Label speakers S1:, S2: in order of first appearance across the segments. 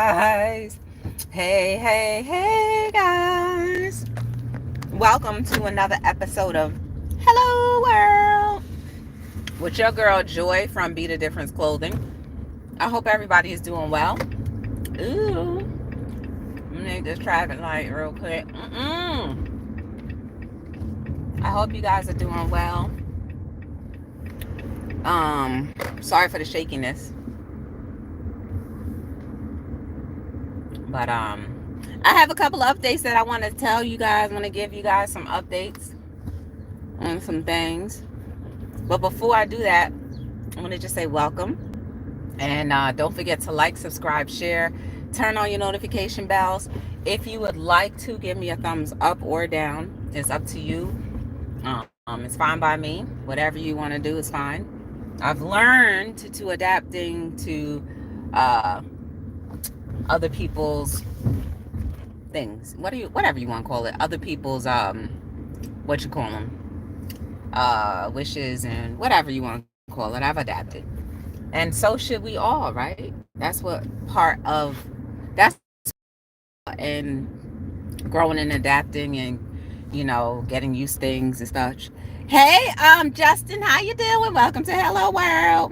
S1: guys. Hey, guys. Welcome to another episode of Hello World with your girl Joy from Be the Difference Clothing. I hope everybody is doing well. Ooh, let me this traffic light real quick. I hope you guys are doing well. Sorry for the shakiness, but I have a couple of updates that I want to tell you guys. I want to give you guys some updates on some things. But before I do that, I want to just say welcome. And don't forget to like, subscribe, share, turn on your notification bells. If you would like to give me a thumbs up or down, it's up to you. It's fine by me. Whatever you want to do is fine. I've learned to adapting to other people's things. Whatever you want to call it. Other people's what you call them, wishes and whatever you want to call it. I've adapted, and so should we all, right? That's what part of that's and growing and adapting and getting used to things and such. Hey, Justin, how you doing? Welcome to Hello World.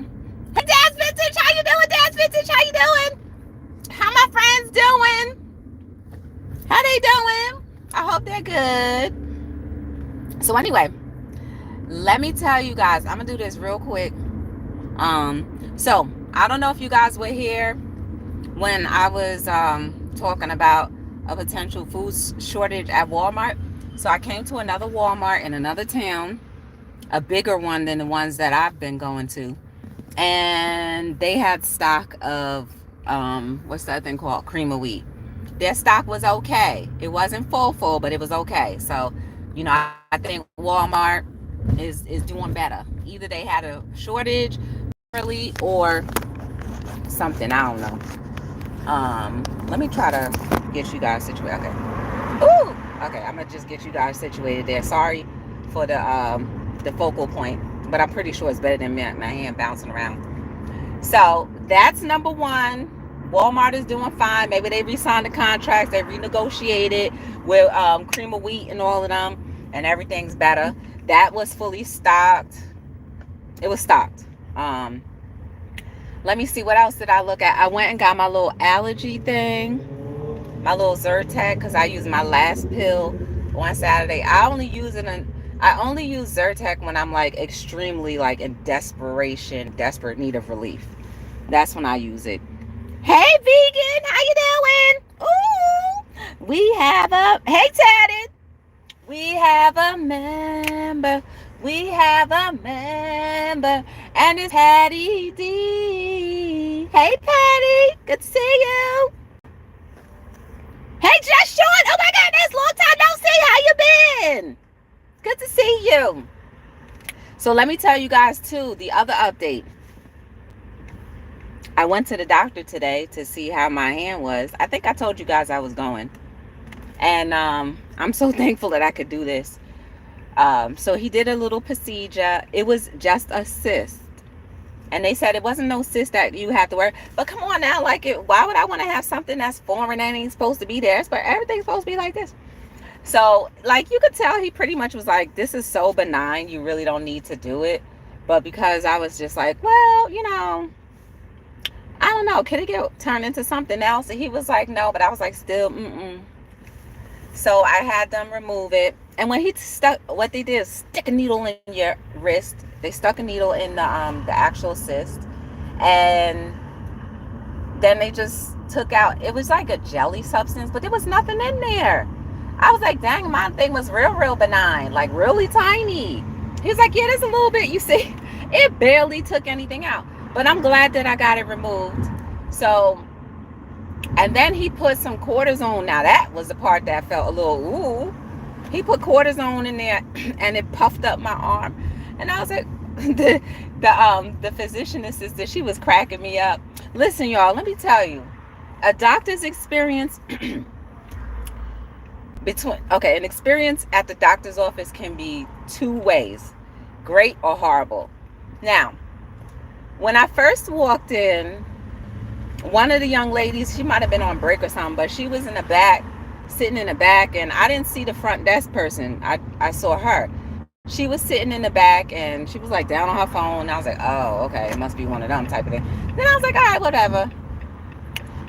S1: Hey, Dad's Vintage, how you doing? Dad's Vintage, how you doing? How my friends doing? How they doing? I hope they're good. So anyway, let me tell you guys, I'm gonna do this real quick. So I don't know if you guys were here when I was talking about a potential food shortage at Walmart. So I came to another Walmart in another town, a bigger one than the ones that I've been going to, and they had stock of what's that thing called, cream of wheat. Their stock was okay. It wasn't full, but it was okay. So I think Walmart is doing better. Either they had a shortage early or something, I don't know. Let me try to get you guys situated. Okay, I'm gonna just get you guys situated there. Sorry for the focal point, but I'm pretty sure it's better than my hand bouncing around. So that's number one. Walmart is doing fine. Maybe they re-signed the contracts, they renegotiated with cream of wheat and all of them, and everything's better. That was fully stocked. It was stocked. Let me see, what else did I look at? I went and got my little allergy thing, my little Zyrtec, because I used my last pill on Saturday. I only use Zyrtec when I'm like extremely like in desperate need of relief. That's when I use it. Hey, vegan, how you doing? Ooh, hey, Teddy. We have a member. And it's Patty D. Hey, Patty. Good to see you. Hey, Just Sean. Oh, my goodness. Long time no see. How you been? Good to see you. So let me tell you guys, too, the other update. I went to the doctor today to see how my hand was. I think I told you guys I was going. And I'm so thankful that I could do this. So he did a little procedure. It was just a cyst. And they said it wasn't no cyst that you have to worry. But come on now, why would I want to have something that's foreign that ain't supposed to be there? Everything's supposed to be like this. So, you could tell he pretty much was like, this is so benign, you really don't need to do it. But because I was just like, well, I don't know, could it get turned into something else? And he was like, no, but I was like, still, So I had them remove it. And when what they did is stick a needle in your wrist. They stuck a needle in the actual cyst. And then they just took out, it was like a jelly substance, but there was nothing in there. I was like, dang, my thing was real benign, like really tiny. He was like, yeah, there's a little bit. You see, it barely took anything out. But I'm glad that I got it removed. So, and then he put some cortisone. Now that was the part that felt a little, ooh. He put cortisone in there and it puffed up my arm. And I was like, the physician assistant, she was cracking me up. Listen, y'all, let me tell you, a doctor's experience an experience at the doctor's office can be two ways, great or horrible. Now, when I first walked in, one of the young ladies, she might have been on break or something, but she was in the back, sitting in the back, and I didn't see the front desk person. I saw her. She was sitting in the back, and she was like down on her phone. And I was like, oh, okay, it must be one of them type of thing. Then I was like, all right, whatever.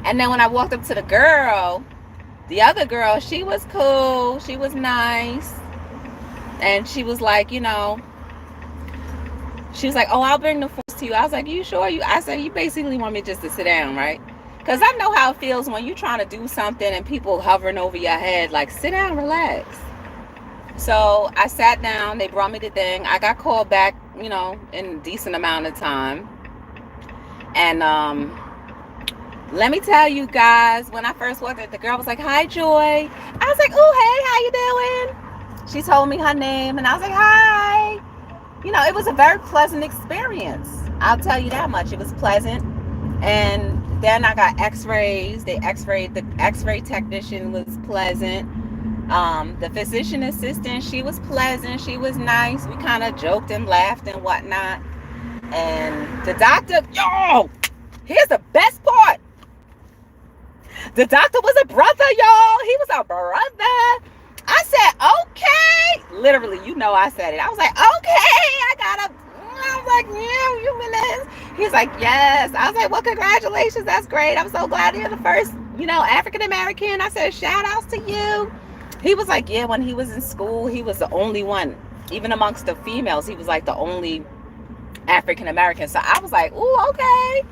S1: And then when I walked up to the girl, the other girl, she was cool. She was nice. And she was like, she was like, oh, I'll bring the force to you. I was like, you sure? I said, you basically want me just to sit down, right? Because I know how it feels when you're trying to do something and people hovering over your head. Like, sit down, relax. So I sat down. They brought me the thing. I got called back, in a decent amount of time. And let me tell you guys, when I first walked in, the girl was like, hi, Joy. I was like, oh, hey, how you doing? She told me her name, and I was like, hi. It was a very pleasant experience. I'll tell you that much. It was pleasant. And then I got x-rays. The x-ray technician was pleasant. The physician assistant, she was pleasant. She was nice. We kind of joked and laughed and whatnot. And the doctor, here's the best part. The doctor was a brother, y'all. He was a brother. I said, okay. Literally, I said it. I was like, okay, I was like, yeah, you mean this? He's like, yes. I was like, well, congratulations. That's great. I'm so glad you're the first, African-American. I said, shout outs to you. He was like, yeah, when he was in school, he was the only one. Even amongst the females, he was like the only African-American. So I was like, ooh, okay.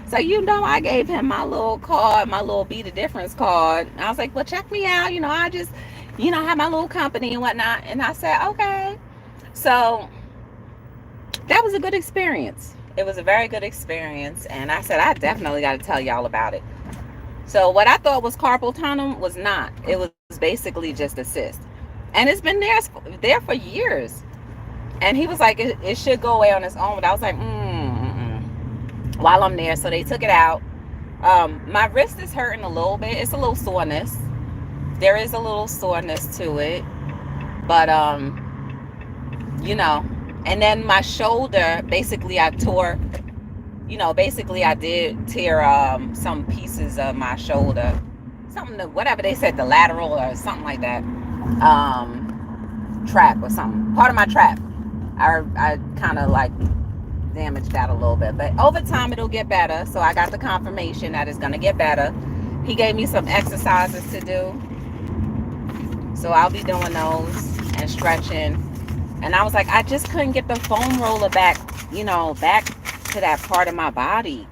S1: So, I gave him my little card, my little Be the Difference card. I was like, well, check me out. I just, have my little company and whatnot. And I said, okay. So that was a good experience. It was a very good experience. And I said, I definitely got to tell y'all about it. So what I thought was carpal tunnel was not. It was basically just a cyst. And it's been there for years. And he was like, it should go away on its own. But I was like, while I'm there. So they took it out. My wrist is hurting a little bit. It's a little soreness. There is a little soreness to it. But, and then my shoulder, basically I tore, I did tear some pieces of my shoulder. Whatever they said, the lateral or something like that. Trap or something. Part of my trap. I kind of like damaged that a little bit, but over time it'll get better. So I got the confirmation that it's going to get better. He gave me some exercises to do, so I'll be doing those and stretching. And I was like, I just couldn't get the foam roller back to that part of my body,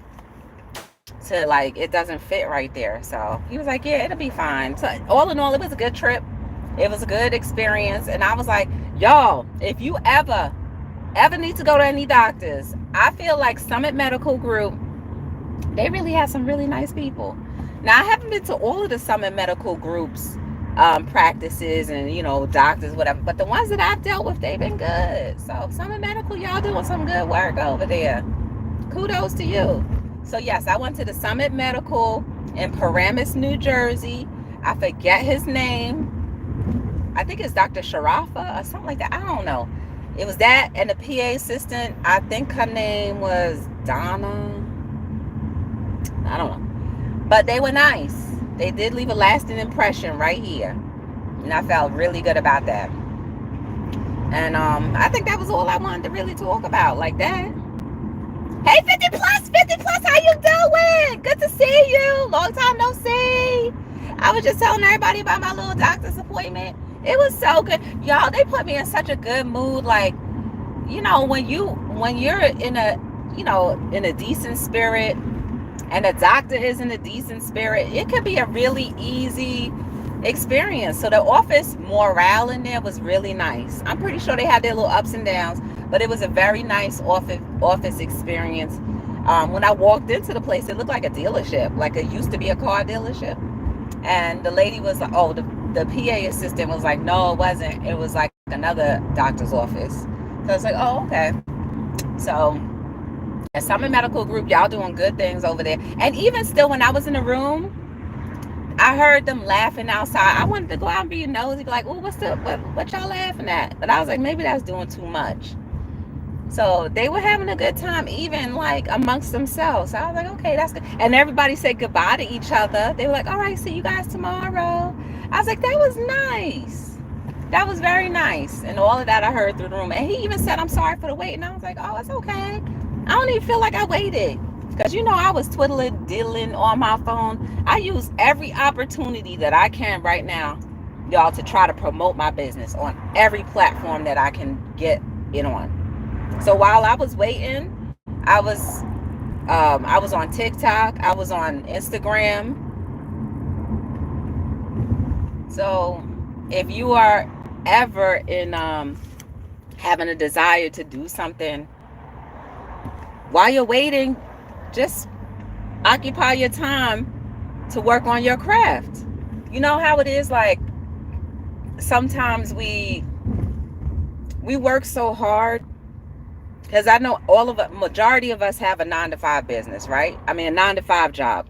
S1: to like, it doesn't fit right there. So he was like, yeah, it'll be fine. So all in all, it was a good trip. It was a good experience. And I was like, y'all, if you ever need to go to any doctors, I feel like Summit Medical Group, they really have some really nice people. Now, I haven't been to all of the Summit Medical Group's practices and, doctors, whatever, but the ones that I've dealt with, they've been good. So Summit Medical, y'all doing some good work over there. Kudos to you. So yes, I went to the Summit Medical in Paramus, New Jersey. I forget his name. I think it's Dr. Sharafa or something like that. I don't know. It was that, and the PA assistant, I think her name was Donna. I don't know. But they were nice. They did leave a lasting impression right here. And I felt really good about that. And I think that was all I wanted to really talk about like that. Hey, 50 plus, how you doing? Good to see you. Long time no see. I was just telling everybody about my little doctor's appointment. It was so good. Y'all, they put me in such a good mood. Like, when you're in a decent spirit and the doctor is in a decent spirit, it could be a really easy experience. So the office morale in there was really nice. I'm pretty sure they had their little ups and downs, but it was a very nice office experience. When I walked into the place, it looked like a dealership, like it used to be a car dealership. And the lady was like, oh, the PA assistant was like, no, it wasn't. It was like another doctor's office. So I was like, oh, okay. So at Summit Medical Group, y'all doing good things over there. And even still, when I was in the room, I heard them laughing outside. I wanted to go out and be nosy, be like, oh, what y'all laughing at? But I was like, maybe that's doing too much. So they were having a good time, even like amongst themselves. So I was like, okay, that's good. And everybody said goodbye to each other. They were like, all right, see you guys tomorrow. I was like, that was nice. That was very nice. And all of that I heard through the room. And he even said, I'm sorry for the wait. And I was like, oh, it's okay. I don't even feel like I waited. Because I was twiddling, diddling on my phone. I use every opportunity that I can right now, y'all, to try to promote my business on every platform that I can get it on. So while I was waiting, I was on TikTok, I was on Instagram. So if you are ever in having a desire to do something while you're waiting, just occupy your time to work on your craft. You know how it is, like sometimes we work so hard, because I know majority of us have a 9 to 5 business, right? I mean, a 9 to 5 job.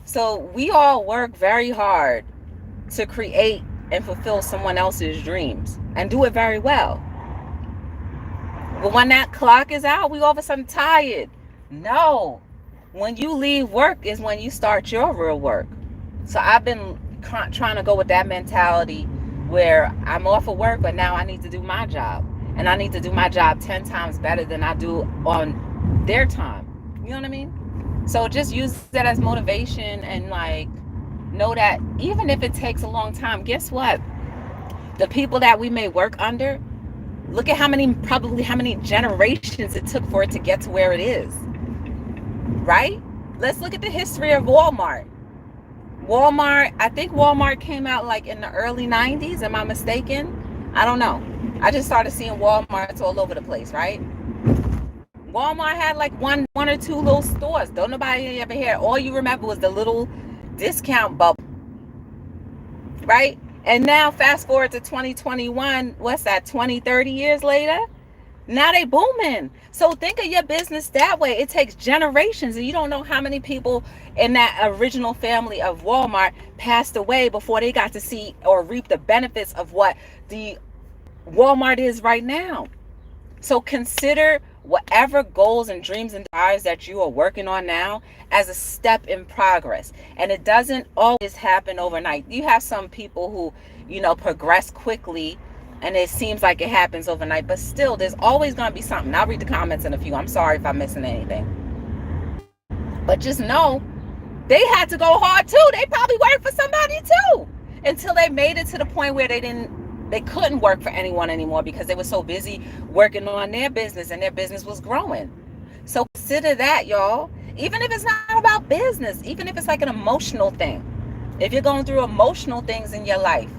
S1: So we all work very hard to create and fulfill someone else's dreams and do it very well. But when that clock is out, we all of a sudden tired. No. When you leave work is when you start your real work. So I've been trying to go with that mentality where I'm off of work, but now I need to do my job. And I need to do my job 10 times better than I do on their time. You know what I mean? So just use that as motivation, and like know that even if it takes a long time, guess what? The people that we may work under, look at how many generations it took for it to get to where it is. Right? Let's look at the history of Walmart. I think Walmart came out like in the early 90s. Am I mistaken? I don't know. I just started seeing Walmarts all over the place, right? Walmart had like one or two little stores. Don't nobody ever hear. All you remember was the little discount bubble, right? And now fast forward to 2021, what's that, 20, 30 years later? Now they booming. So think of your business that way. It takes generations, and you don't know how many people in that original family of Walmart passed away before they got to see or reap the benefits of what the Walmart is right now. So consider whatever goals and dreams and desires that you are working on now as a step in progress. And it doesn't always happen overnight. You have some people who, progress quickly, and it seems like it happens overnight, but still there's always going to be something. I'll read the comments in a few. I'm sorry if I'm missing anything. But just know they had to go hard too. They probably worked for somebody too until they made it to the point where they couldn't work for anyone anymore because they were so busy working on their business, and their business was growing. So consider that, y'all. Even if it's not about business, even if it's like an emotional thing. If you're going through emotional things in your life,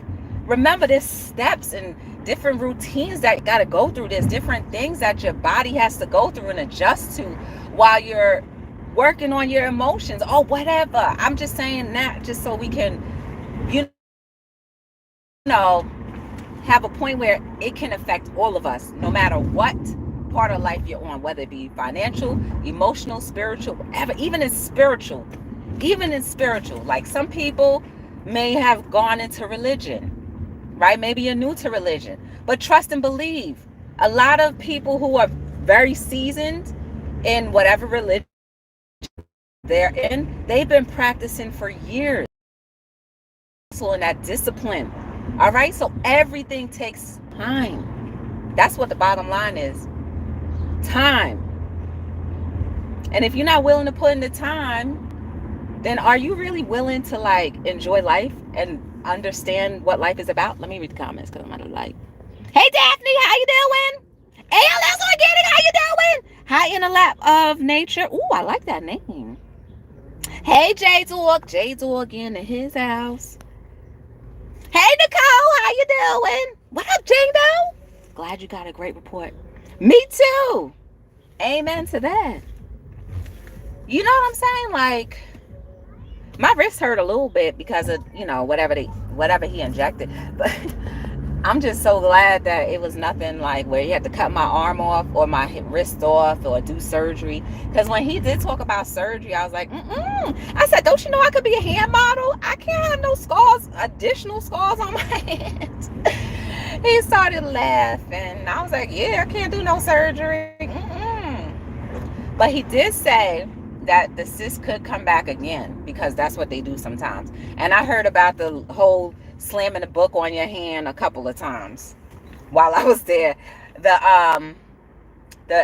S1: remember there's steps and different routines that you got to go through. There's different things that your body has to go through and adjust to while you're working on your emotions or whatever. I'm just saying that just so we can, have a point where it can affect all of us, no matter what part of life you're on, whether it be financial, emotional, spiritual, whatever. Even in spiritual, like some people may have gone into religion, right? Maybe you're new to religion, but trust and believe. A lot of people who are very seasoned in whatever religion they're in, they've been practicing for years. So in that discipline. All right, so everything takes time. That's what the bottom line is. Time. And if you're not willing to put in the time, then are you really willing to like enjoy life and understand what life is about? Let me read the comments because I'm out of light. Hey Daphne, how you doing? ALS Organic, how you doing? High in the lap of nature. Ooh, I like that name. Hey J-Dog in his house. Hey Nicole, how you doing? What up, Jane-Do? Glad you got a great report. Me too. Amen to that. You know what I'm saying? Like, my wrist hurt a little bit because of, whatever he injected. But I'm just so glad that it was nothing like where he had to cut my arm off or my wrist off or do surgery. Because when he did talk about surgery, I was like, I said, don't you know I could be a hand model? I can't have no scars, additional scars on my hands. He started laughing. I was like, yeah, I can't do no surgery. Mm-mm. But he did say that the cyst could come back again because that's what they do sometimes. And I heard about the whole slamming the book on your hand a couple of times while I was there. The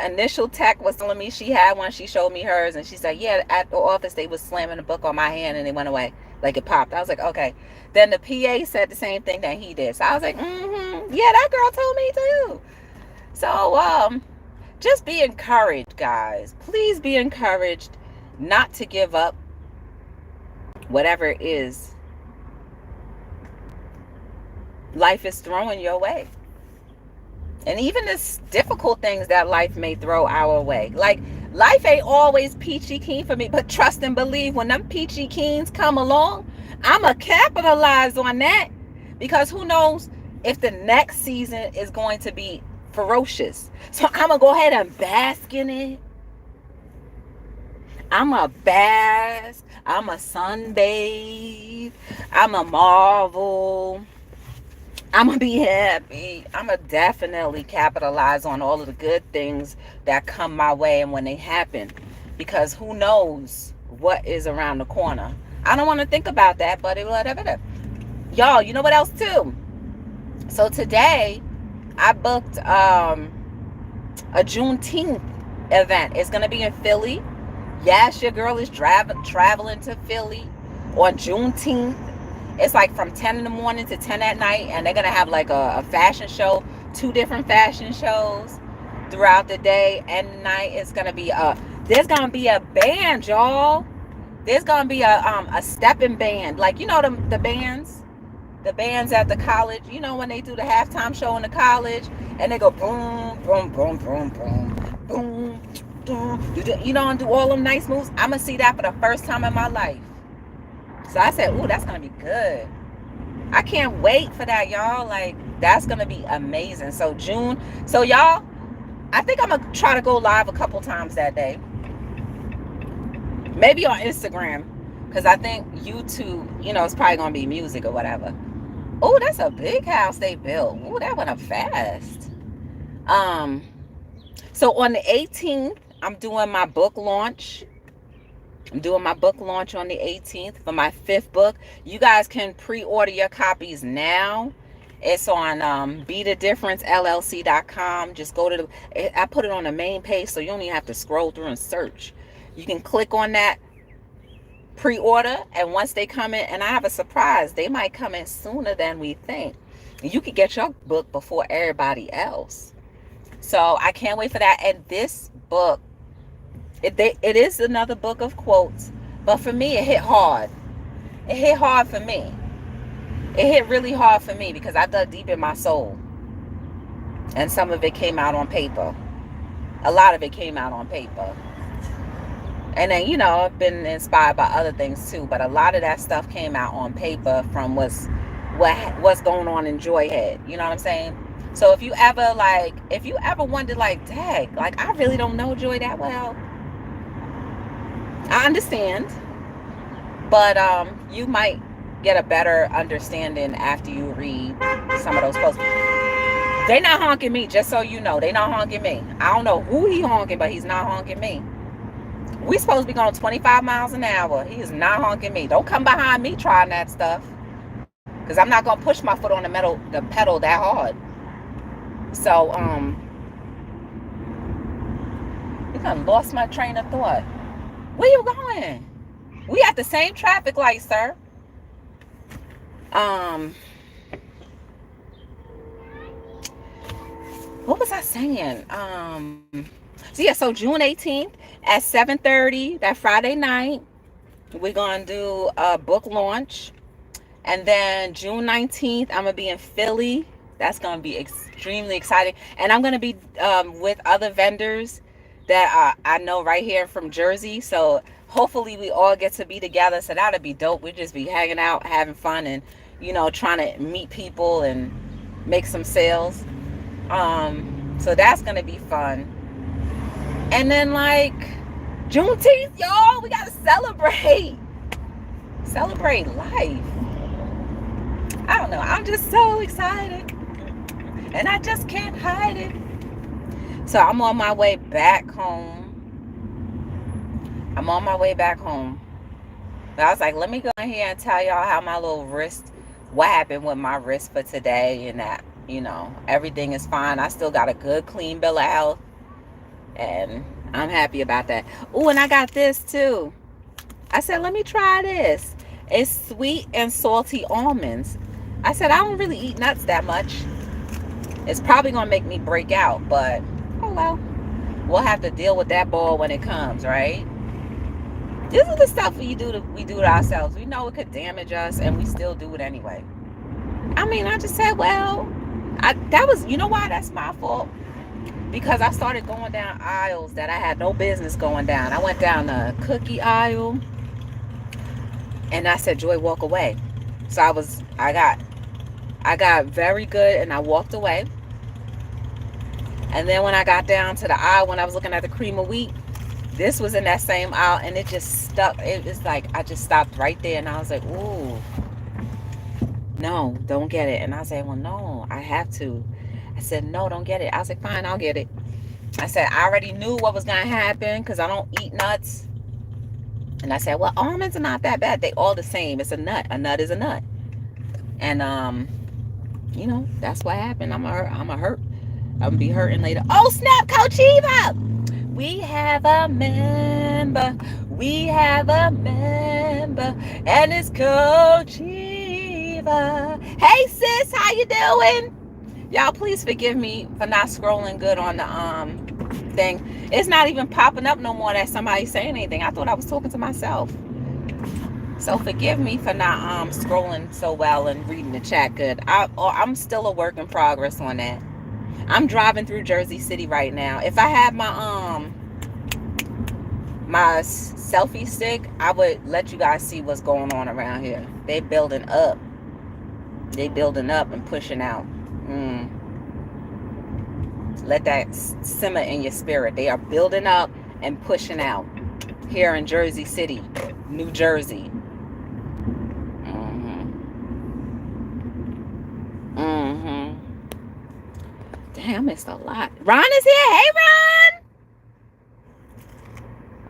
S1: initial tech was telling me she had one. She showed me hers, and she said, yeah, at the office they was slamming the book on my hand and it went away. Like it popped. I was like, okay. Then the PA said the same thing that he did. So I was like, yeah, that girl told me too. So just be encouraged, guys. Please be encouraged not to give up whatever it is life is throwing your way. And even the difficult things that life may throw our way. Like, life ain't always peachy keen for me, but trust and believe when them peachy keens come along, I'ma capitalize on that. Because who knows if the next season is going to be ferocious. So I'ma go ahead and bask in it. I'ma bask. I'ma sunbathe. I'ma marvel. I'm going to be happy. I'm going to definitely capitalize on all of the good things that come my way and when they happen. Because who knows what is around the corner. I don't want to think about that, but whatever. Y'all, you know what else too? So today, I booked a Juneteenth event. It's going to be in Philly. Yes, your girl is traveling to Philly on Juneteenth. It's like from 10 in the morning to 10 at night, and they're gonna have like a fashion show, 2 different fashion shows throughout the day and night. It's gonna be there's gonna be a band, y'all. There's gonna be a stepping band, like you know the bands at the college. You know when they do the halftime show in the college, and they go boom, boom, boom, boom, boom, boom, boom. You know, and do all them nice moves. I'm gonna see that for the first time in my life. So I said, ooh, that's going to be good. I can't wait for that, y'all. Like, that's going to be amazing. So June. So, y'all, I think I'm going to try to go live a couple times that day. Maybe on Instagram. Because I think YouTube, you know, it's probably going to be music or whatever. Oh, that's a big house they built. Oh, that went up fast. So on the 18th, I'm doing my book launch. I'm doing my book launch on the 18th for my 5th book. You guys can pre-order your copies now. It's on BeTheDifferenceLLC.com. Just go to I put it on the main page so you don't even have to scroll through and search. You can click on that pre-order, and once they come in, and I have a surprise, they might come in sooner than we think. You could get your book before everybody else. So I can't wait for that. And this book, it is another book of quotes, but for me it hit hard. It hit hard for me. It hit really hard for me because I dug deep in my soul, and some of it came out on paper. A lot of it came out on paper, and then you know I've been inspired by other things too, but a lot of that stuff came out on paper from what's going on in Joy Head. You know what I'm saying? So if you ever wondered like, dang, like I really don't know Joy that well, I understand, but you might get a better understanding after you read some of those posts. They not honking me, just so you know. They not honking me. I don't know who he honking, but he's not honking me. We supposed to be going 25 miles an hour. He is not honking me. Don't come behind me trying that stuff, because I'm not gonna push my foot on the pedal that hard. So you done lost my train of thought. Where you going? We at the same traffic light, sir. What was I saying? So June 18th at 7:30, that Friday night, we're gonna do a book launch. And then June 19th, I'm gonna be in Philly. That's gonna be extremely exciting. And I'm gonna be with other vendors that I know right here from Jersey. So hopefully we all get to be together. So that'll be dope. We'll just be hanging out, having fun, and you know, trying to meet people and make some sales. So that's gonna be fun. And then like Juneteenth, y'all, we gotta celebrate life. I don't know, I'm just so excited. And I just can't hide it. So I'm on my way back home. I'm on my way back home. But I was like, let me go in here and tell y'all how my little wrist, what happened with my wrist for today, and that, everything is fine. I still got a good, clean bill of health, and I'm happy about that. Oh, and I got this too. I said, let me try this. It's sweet and salty almonds. I said, I don't really eat nuts that much. It's probably going to make me break out, but oh well. We'll have to deal with that ball when it comes, right? This is the stuff we do to ourselves. We know it could damage us, and we still do it anyway. I mean, I just said, well, that was, you know why? That's my fault. Because I started going down aisles that I had no business going down. I went down the cookie aisle, and I said, Joy, walk away. So I got very good, and I walked away. And then when I got down to the aisle, when I was looking at the cream of wheat, this was in that same aisle, and it just stuck. It was like I just stopped right there, and I was like, ooh, no, don't get it. And I said, well, no, I have to. I said, no, don't get it. I was like, fine, I'll get it. I said, I already knew what was going to happen because I don't eat nuts. And I said, well, almonds are not that bad. They all the same. It's a nut. A nut is a nut. And, that's what happened. I'm gonna be hurting later. Oh, snap, Coach Eva. We have a member. We have a member. And it's Coach Eva. Hey, sis, how you doing? Y'all, please forgive me for not scrolling good on the thing. It's not even popping up no more that somebody's saying anything. I thought I was talking to myself. So forgive me for not scrolling so well and reading the chat good. I'm still a work in progress on that. I'm driving through Jersey City right now. If I had my selfie stick, I would let you guys see what's going on around here. They building up and pushing out. Let that simmer in your spirit. They are building up and pushing out here in Jersey City, New Jersey. Damn, I missed a lot. Ron is here. Hey,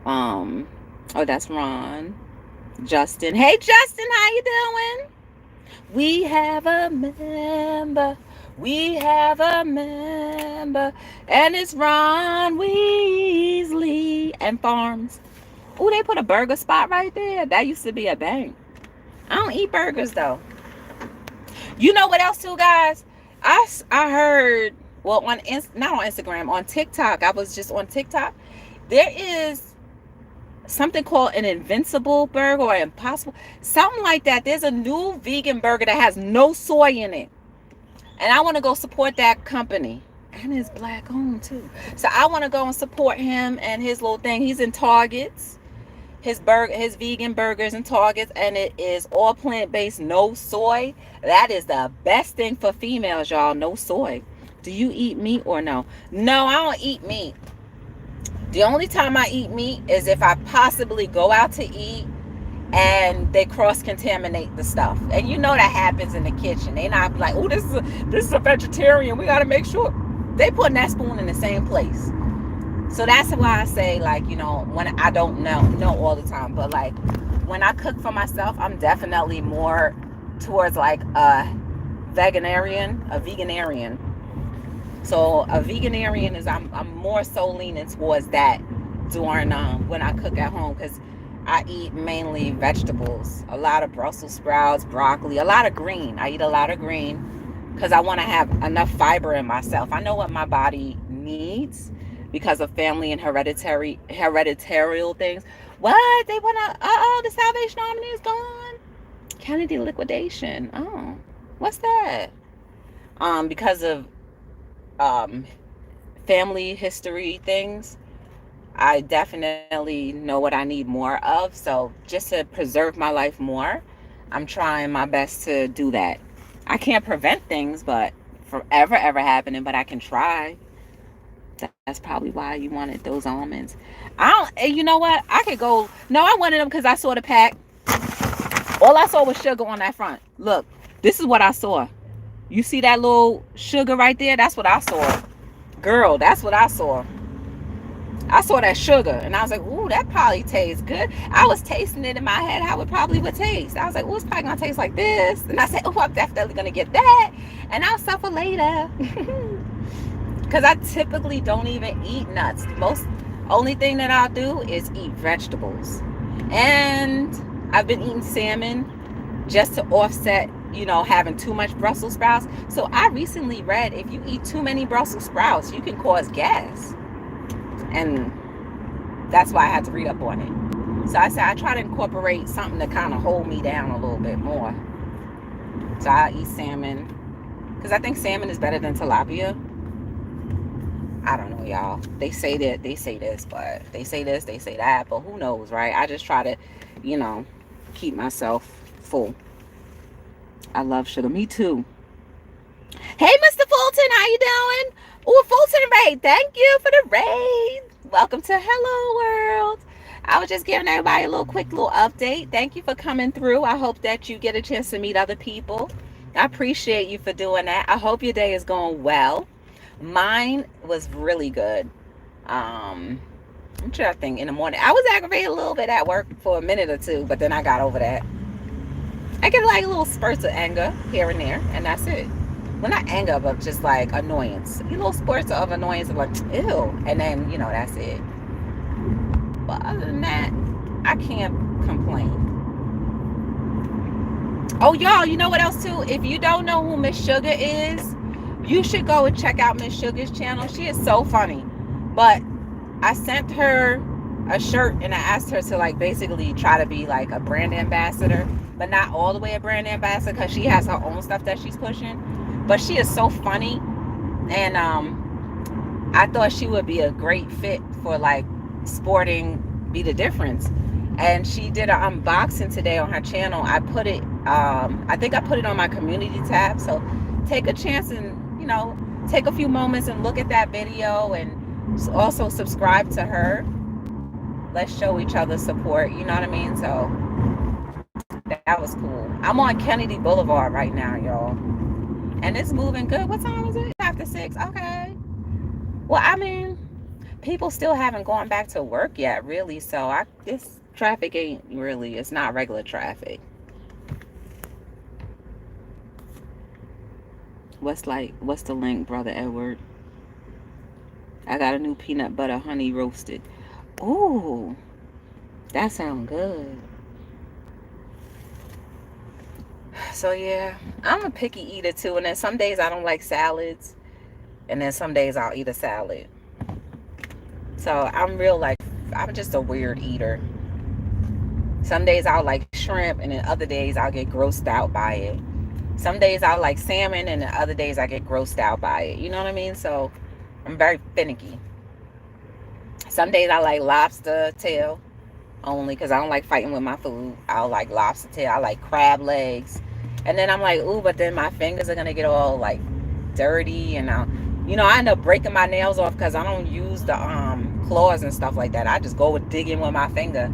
S1: Ron. Oh, that's Ron. Justin. Hey, Justin, how you doing? We have a member. We have a member. And it's Ron Weasley and Farms. Oh, they put a burger spot right there. That used to be a bank. I don't eat burgers, though. You know what else, too, guys? I heard, well, not on Instagram, on TikTok. I was just on TikTok. There is something called an Invincible burger or Impossible. Something like that. There's a new vegan burger that has no soy in it. And I want to go support that company. And it's black owned, too. So I want to go and support him and his little thing. He's in Targets. His vegan burgers and Targets, and it is all plant-based, no soy. That is the best thing for females, y'all. No soy. Do you eat meat or no? No, I don't eat meat. The only time I eat meat is if I possibly go out to eat and they cross-contaminate the stuff. And you know that happens in the kitchen. They not like, oh, this is a vegetarian. We got to make sure they putting that spoon in the same place. So that's why I say, like, when I don't know all the time, but like when I cook for myself, I'm definitely more towards like a veganarian. So a veganarian is I'm more so leaning towards that during when I cook at home, because I eat mainly vegetables, a lot of Brussels sprouts, broccoli, a lot of green. I eat a lot of green because I want to have enough fiber in myself. I know what my body needs because of family and hereditary things. What? They want to, the Salvation Army is gone. Kennedy liquidation. Oh, what's that? Because of family history things, I definitely know what I need more of. So just to preserve my life more, I'm trying my best to do that. I can't prevent things, but from ever happening, but I can try. That's probably why you wanted those almonds. You know what? I could go. No, I wanted them because I saw the pack. All I saw was sugar on that front. Look, this is what I saw. You see that little sugar right there? That's what I saw. Girl, that's what I saw. I saw that sugar and I was like, ooh, that probably tastes good. I was tasting it in my head how it probably would taste. I was like, ooh, it's probably gonna taste like this. And I said, oh, I'm definitely gonna get that. And I'll suffer later. Because I typically don't even eat nuts. Most only thing that I'll do is eat vegetables. And I've been eating salmon just to offset, having too much Brussels sprouts. So I recently read if you eat too many Brussels sprouts, you can cause gas. And that's why I had to read up on it. So I said I try to incorporate something to kind of hold me down a little bit more. So I eat salmon because I think salmon is better than tilapia. I don't know, y'all. They say that, they say this, but they say this, they say that, but who knows, right? I just try to, keep myself full. I love sugar. Me too. Hey, Mr. Fulton, how you doing? Oh, Fulton Raid, thank you for the raid. Welcome to Hello World. I was just giving everybody a quick little update. Thank you for coming through. I hope that you get a chance to meet other people. I appreciate you for doing that. I hope your day is going well. Mine was really good. I'm trying to think in the morning. I was aggravated a little bit at work for a minute or two, but then I got over that. I get like little spurts of anger here and there, and that's it. Well, not anger, but just like annoyance. Little spurts of annoyance of like, ew. And then, that's it. But other than that, I can't complain. Oh, y'all, you know what else too? If you don't know who Miss Sugar is, you should go and check out Miss Sugar's channel. She is so funny. But I sent her a shirt and I asked her to like basically try to be like a brand ambassador, but not all the way a brand ambassador because she has her own stuff that she's pushing. But she is so funny, and I thought she would be a great fit for like sporting Be the Difference. And she did an unboxing today on her channel. I put it, I think I put it on my community tab. So take a chance and, take a few moments and look at that video and also subscribe to her. Let's show each other support. You know what I mean? So that was cool. I'm on Kennedy Boulevard right now, y'all. And it's moving good. What time is it? After 6. Okay. Well, I mean, people still haven't gone back to work yet, really. So this traffic ain't really, it's not regular traffic. What's the link, Brother Edward? I got a new peanut butter honey roasted. Ooh, that sounds good. So yeah, I'm a picky eater too. And then some days I don't like salads. And then some days I'll eat a salad. So I'm just a weird eater. Some days I'll like shrimp, and then other days I'll get grossed out by it. Some days I'll like salmon, and then other days I get grossed out by it. You know what I mean? So I'm very finicky. Some days I like lobster tail only because I don't like fighting with my food. I'll like lobster tail. I like crab legs. And then I'm like, ooh, but then my fingers are going to get all like dirty. And I end up breaking my nails off because I don't use the claws and stuff like that. I just go with digging with my finger.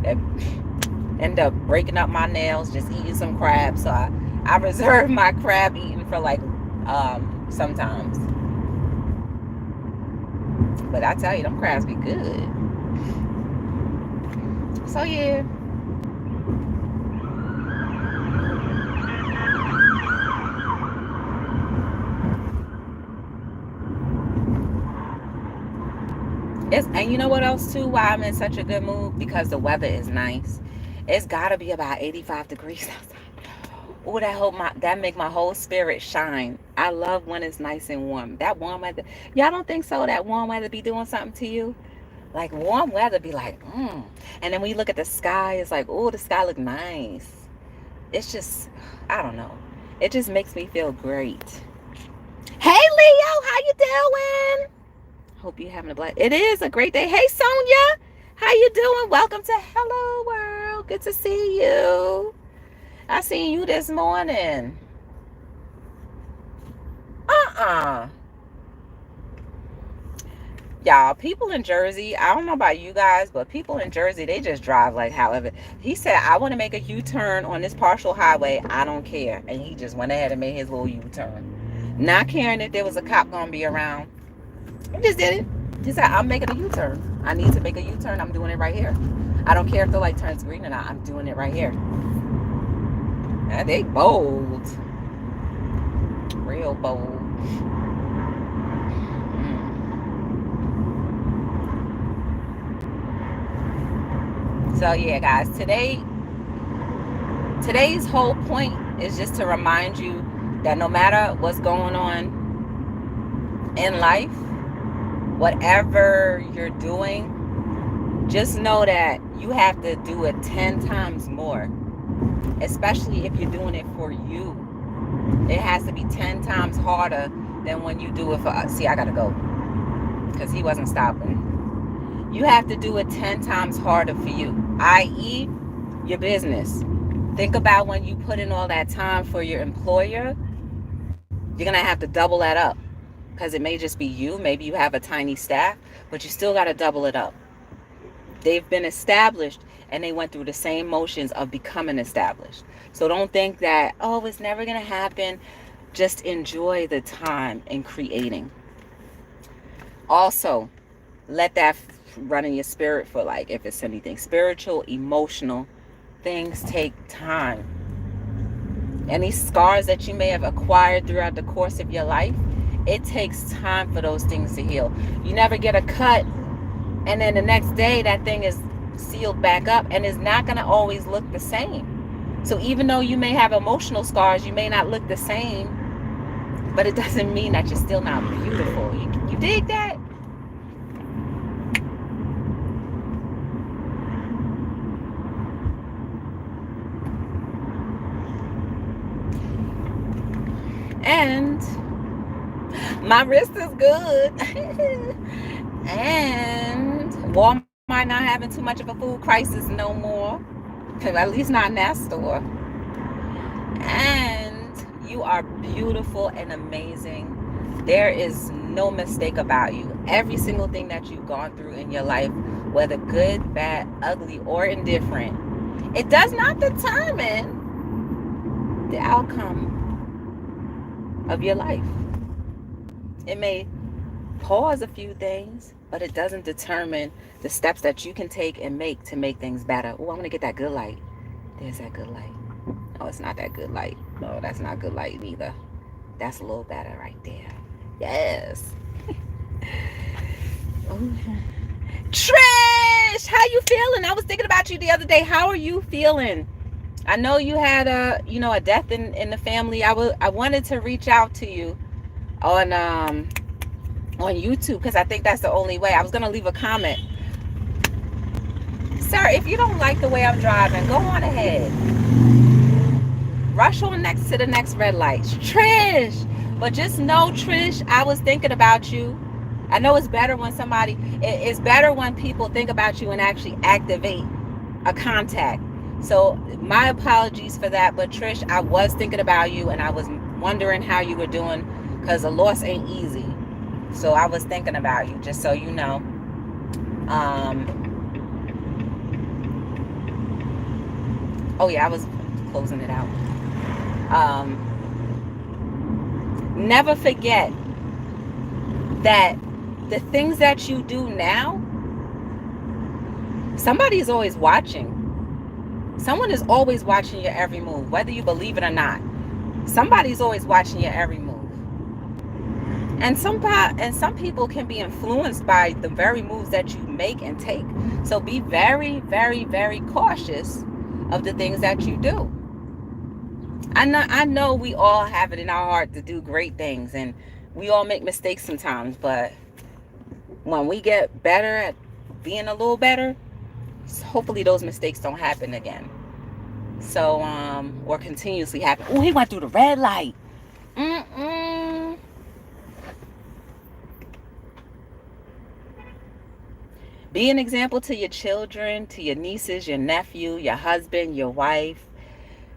S1: And end up breaking up my nails, just eating some crab. So I reserve my crab eating for like sometimes. But I tell you, them crabs be good. So yeah. And you know what else too? Why I'm in such a good mood? Because the weather is nice. It's gotta be about 85 degrees outside. Oh, that make my whole spirit shine. I love when it's nice and warm. That warm weather, y'all don't think so? That warm weather be doing something to you? Like warm weather be like, And then when you look at the sky, it's like, oh, the sky look nice. It's just, I don't know. It just makes me feel great. Hey, Leo, how you doing? Hope you're having a blast. It is a great day. Hey, Sonia, how you doing? Welcome to Hello World. Good to see you. I seen you this morning. Y'all, people in Jersey, I don't know about you guys, but people in Jersey, they just drive like however. He said, I want to make a U-turn on this partial highway. I don't care. And he just went ahead and made his little U-turn. Not caring if there was a cop going to be around. He just did it. He said, I'm making a U-turn. I need to make a U-turn. I'm doing it right here. I don't care if the light turns green or not. I'm doing it right here. And they bold. Real bold. So yeah, guys, today's whole point is just to remind you that no matter what's going on in life, whatever you're doing, just know that you have to do it 10 times more, especially if you're doing it for you. It has to be 10 times harder than when you do it for us. See, I gotta go because he wasn't stopping. You have to do it 10 times harder for you, i.e., your business. Think about when you put in all that time for your employer, you're going to have to double that up because it may just be you. Maybe you have a tiny staff, but you still got to double it up. They've been established and they went through the same motions of becoming established. So don't think that, oh, it's never going to happen. Just enjoy the time in creating. Also, let that run in your spirit for, like, if it's anything spiritual, emotional, things take time. Any scars that you may have acquired throughout the course of your life, it takes time for those things to heal. You never get a cut and then the next day that thing is sealed back up, and it's not going to always look the same. So even though you may have emotional scars, you may not look the same, but it doesn't mean that you're still not beautiful. You dig that? And my wrist is good. And Walmart not having too much of a food crisis no more. At least not in that store. And you are beautiful and amazing. There is no mistake about you. Every single thing that you've gone through in your life, whether good, bad, ugly, or indifferent, it does not determine the outcome of your life. It may pause a few things, but it doesn't determine the steps that you can take and make to make things better. Oh, I want to get that good light. There's that good light. Oh, it's not that good light. No, that's not good light either. That's a little better right there. Yes. Trish, how you feeling? I was thinking about you the other day. How are you feeling? I know you had a death in the family. I wanted to reach out to you on YouTube because I think that's the only way. I was gonna leave a comment. Sir, if you don't like the way I'm driving, go on ahead. Rush on next to the next red light. Trish, but just know, Trish, I was thinking about you. I know it's better when people think about you and actually activate a contact. So my apologies for that, but Trish, I was thinking about you and I was wondering how you were doing because a loss ain't easy. So I was thinking about you, just so you know. Oh yeah, I was closing it out. Never forget that the things that you do now, somebody is always watching. Someone is always watching your every move, whether you believe it or not. Somebody's always watching your every move. And some people can be influenced by the very moves that you make and take. So be very, very, very cautious of the things that you do. I know we all have it in our heart to do great things, and we all make mistakes sometimes, but when we get better at being a little better, hopefully those mistakes don't happen again. So or continuously happen. Oh, he went through the red light. Be an example to your children, to your nieces, your nephew, your husband, your wife,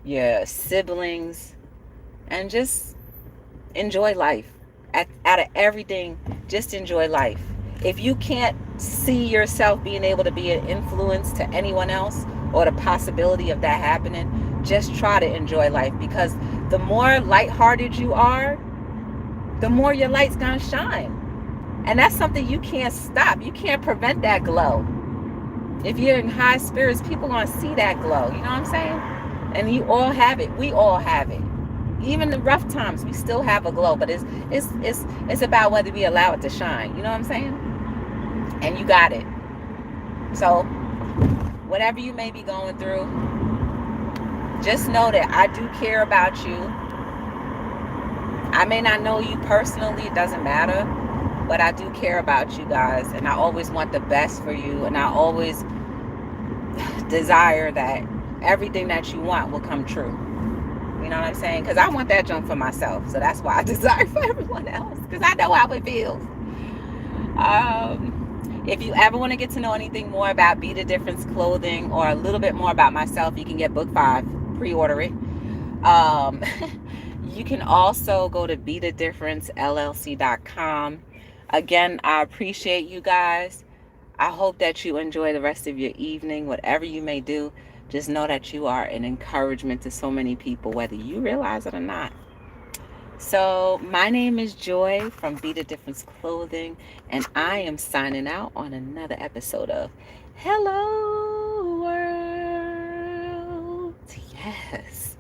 S1: your siblings, and just enjoy life. Out of everything, just enjoy life. If you can't see yourself being able to be an influence to anyone else, or the possibility of that happening, just try to enjoy life, because the more lighthearted you are, the more your light's gonna shine. And that's something you can't stop. You can't prevent that glow. If you're in high spirits, people gonna see that glow. You know what I'm saying? And you all have it. We all have it. Even the rough times, we still have a glow. But it's about whether we allow it to shine. You know what I'm saying? And you got it. So whatever you may be going through, just know that I do care about you. I may not know you personally, it doesn't matter, but I do care about you guys, and I always want the best for you, and I always desire that everything that you want will come true. You know what I'm saying? Because I want that junk for myself, so that's why I desire for everyone else, because I know how it feels. If you ever want to get to know anything more about Be the Difference Clothing, or a little bit more about myself, you can get book 5, pre-order it. You can also go to BeTheDifferenceLLC.com. Again, I appreciate you guys. I hope that you enjoy the rest of your evening. Whatever you may do, just know that you are an encouragement to so many people, whether you realize it or not. So my name is Joy from Be the Difference Clothing, and I am signing out on another episode of Hello World. Yes.